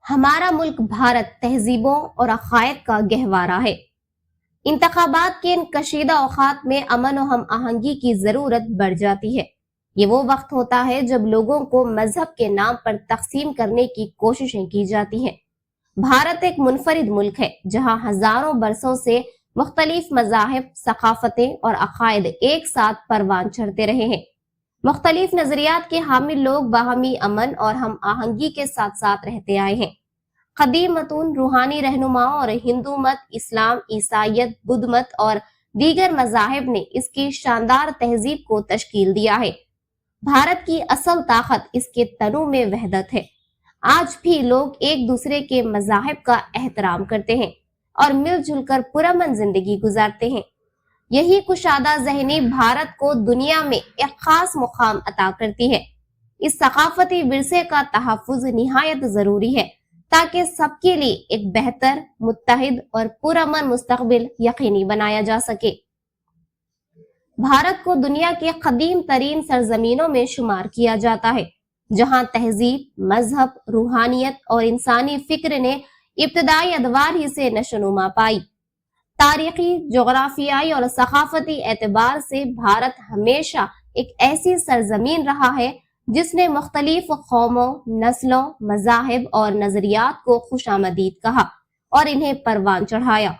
ہمارا ملک بھارت تہذیبوں اور عقائد کا گہوارہ ہے۔ انتخابات کے ان کشیدہ اوقات میں امن و ہم آہنگی کی ضرورت بڑھ جاتی ہے۔ یہ وہ وقت ہوتا ہے جب لوگوں کو مذہب کے نام پر تقسیم کرنے کی کوششیں کی جاتی ہیں۔ بھارت ایک منفرد ملک ہے جہاں ہزاروں برسوں سے مختلف مذاہب، ثقافتیں اور عقائد ایک ساتھ پروان چڑھتے رہے ہیں۔ مختلف نظریات کے حامل لوگ باہمی امن اور ہم آہنگی کے ساتھ ساتھ رہتے آئے ہیں۔ قدیم متون، روحانی رہنماؤں اور ہندو مت، اسلام، عیسائیت، بدھ مت اور دیگر مذاہب نے اس کی شاندار تہذیب کو تشکیل دیا ہے۔ بھارت کی اصل طاقت اس کے تنوع میں وحدت ہے۔ آج بھی لوگ ایک دوسرے کے مذاہب کا احترام کرتے ہیں اور مل جل کر پرامن زندگی گزارتے ہیں۔ یہی کشادہ ذہنی بھارت کو دنیا میں ایک خاص مقام عطا کرتی ہے۔ اس ثقافتی ورثے کا تحفظ نہایت ضروری ہے تاکہ سب کے لیے ایک بہتر، متحد اور پرامن مستقبل یقینی بنایا جا سکے۔ بھارت کو دنیا کے قدیم ترین سرزمینوں میں شمار کیا جاتا ہے، جہاں تہذیب، مذہب، روحانیت اور انسانی فکر نے ابتدائی ادوار ہی سے نشوونما پائی۔ تاریخی، جغرافیائی اور ثقافتی اعتبار سے بھارت ہمیشہ ایک ایسی سرزمین رہا ہے جس نے مختلف قوموں، نسلوں، مذاہب اور نظریات کو خوش آمدید کہا اور انہیں پروان چڑھایا۔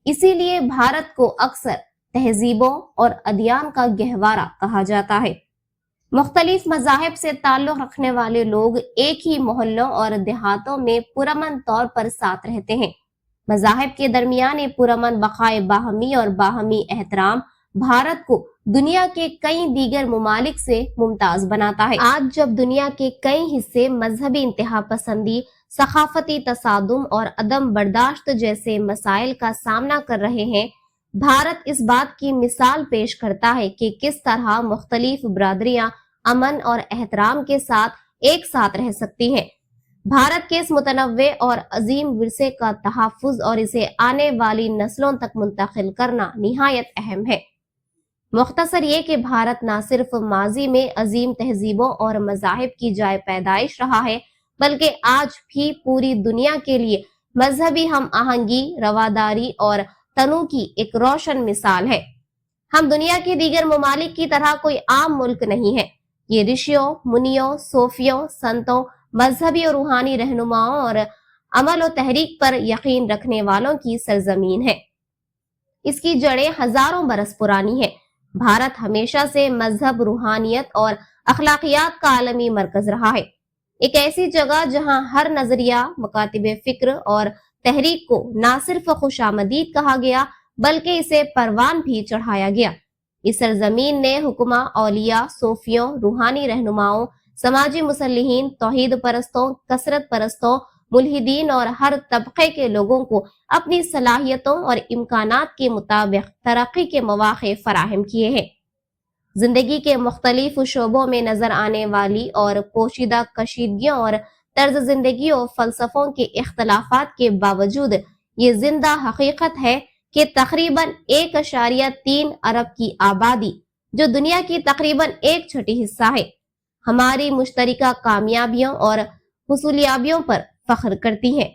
اسی لیے بھارت کو اکثر تہذیبوں اور ادیان کا گہوارہ کہا جاتا ہے۔ مختلف مذاہب سے تعلق رکھنے والے لوگ ایک ہی محلوں اور دیہاتوں میں پرامن طور پر ساتھ رہتے ہیں۔ مذاہب کے درمیان پرامن بقائے باہمی اور باہمی احترام بھارت کو دنیا کے کئی دیگر ممالک سے ممتاز بناتا ہے۔ آج جب دنیا کے کئی حصے مذہبی انتہا پسندی، ثقافتی تصادم اور عدم برداشت جیسے مسائل کا سامنا کر رہے ہیں، بھارت اس بات کی مثال پیش کرتا ہے کہ کس طرح مختلف برادریاں امن اور احترام کے ساتھ ایک ساتھ رہ سکتی ہیں۔ بھارت کے اس متنوع اور عظیم ورثے کا تحفظ اور اسے آنے والی نسلوں تک منتقل کرنا نہایت اہم ہے۔ مختصر یہ کہ بھارت نہ صرف ماضی میں عظیم تہذیبوں اور مذاہب کی جائے پیدائش رہا ہے، بلکہ آج بھی پوری دنیا کے لیے مذہبی ہم آہنگی، رواداری اور تنوع کی ایک روشن مثال ہے۔ ہم دنیا کے دیگر ممالک کی طرح کوئی عام ملک نہیں ہے۔ یہ رشیوں، منیوں، صوفیوں، سنتوں، مذہبی اور روحانی رہنماؤں اور عمل و تحریک پر یقین رکھنے والوں کی سرزمین ہے۔ اس کی جڑیں ہزاروں برس پرانی ہیں۔ بھارت ہمیشہ سے مذہب، روحانیت اور اخلاقیات کا عالمی مرکز رہا ہے۔ ایک ایسی جگہ جہاں ہر نظریہ، مکاتب فکر اور تحریک کو نہ صرف خوش آمدید کہا گیا بلکہ اسے پروان بھی چڑھایا گیا۔ اس سرزمین نے حکماں، اولیاء، صوفیوں، روحانی رہنماؤں، سماجی مصلحین، توحید پرستوں، کثرت پرستوں، ملحدین اور ہر طبقے کے لوگوں کو اپنی صلاحیتوں اور امکانات کے مطابق ترقی کے مواقع فراہم کیے ہیں۔ زندگی کے مختلف شعبوں میں نظر آنے والی اور پوشیدہ کشیدگیوں اور طرز زندگی و فلسفوں کے اختلافات کے باوجود یہ زندہ حقیقت ہے کہ تقریباً 1.3 ارب کی آبادی، جو دنیا کی تقریباً 1/6 حصہ ہے، ہماری مشترکہ کامیابیوں اور حصولیابیوں پر فخر کرتی ہے۔